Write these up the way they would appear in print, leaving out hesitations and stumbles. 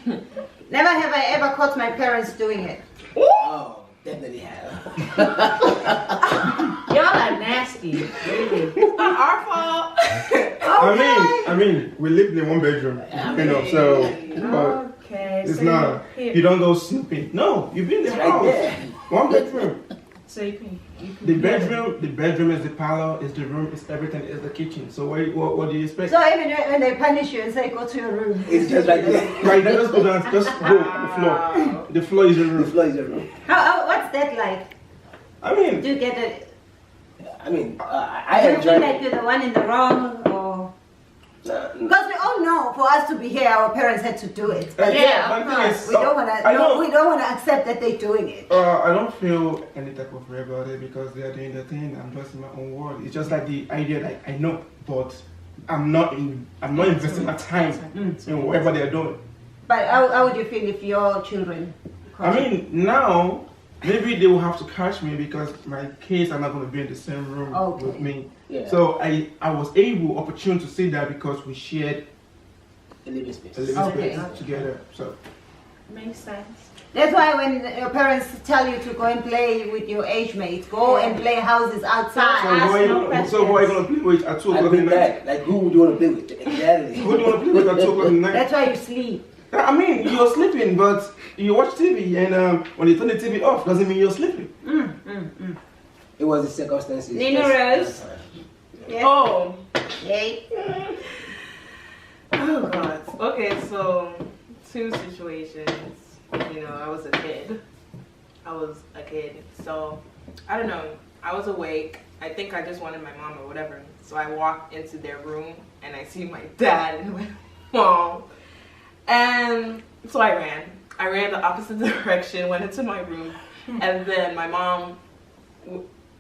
Never have I ever caught my parents doing it. Oh, definitely have. Y'all are nasty. Really. It's not our fault. I mean, we lived in one bedroom, you know, so Okay. it's so not. You don't go snooping. No, you've been in the house. One bedroom. So you can The bedroom is the parlor, is the room, is everything, is the kitchen. So what do you expect? So even when they punish you and say go to your room. It's just like this. Right, then just go down, just go on the floor. The floor is your The room. floor is your room. What's that like? I mean, Do you get it? I mean, Do I you feel enjoy like you're the one in the wrong, or because we all know for us to be here, our parents had to do it. But one thing is, we don't wanna. I don't- We don't wanna accept that they're doing it. I don't feel any type of way about it because they are doing their thing. I'm just in my own world. It's just like the idea, like I know, but I'm not investing my time in whatever they're doing. But how would you feel if your children? I mean, now maybe they will have to catch me because my kids are not going to be in the same room with me. Yeah. So I was opportune to see that because we shared a living space. Okay. Together. So makes sense. That's why when your parents tell you to go and play with your age mates, go and play houses outside. so who are you going to play with at 2 I've o'clock in been the night? that. Like, who would you want to play with? Exactly. Who do you want to play with at 2 o'clock in the night? That's why you sleep. I mean, you're sleeping, but you watch TV, and when you turn the TV off, doesn't mean you're sleeping. It was the circumstances. Nina Rose. Yes. Oh. Yay. Oh God. Okay, so 2 situations. You know, I was a kid. So I don't know. I was awake. I think I just wanted my mom or whatever. So I walked into their room and I see my dad and my mom. And so I ran. I ran the opposite direction, went into my room, and then my mom,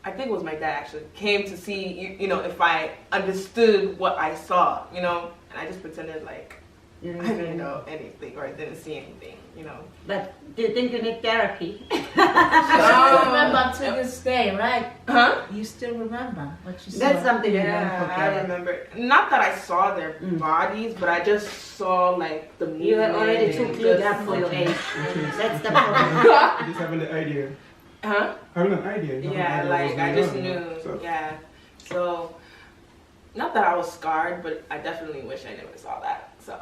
I think it was my dad actually, came to see, you know, if I understood what I saw, you know, and I just pretended like I didn't know anything or I didn't see anything, you know. But do you think you need therapy? You still remember to this day, right? Huh? You still remember what you saw. That's something you don't Yeah, forget. I remember. Not that I saw their bodies, but I just saw like the movement. You were already too and cleaned just- up for your age. That's the problem. Just having the idea. Huh? Having an idea. You have Yeah, an idea like what's I going just on, knew. So. Yeah. So, not that I was scarred, but I definitely wish I never saw that. So.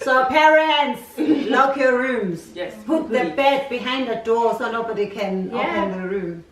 So parents, lock your rooms. Yes. Put the bed behind the door so nobody can open the room.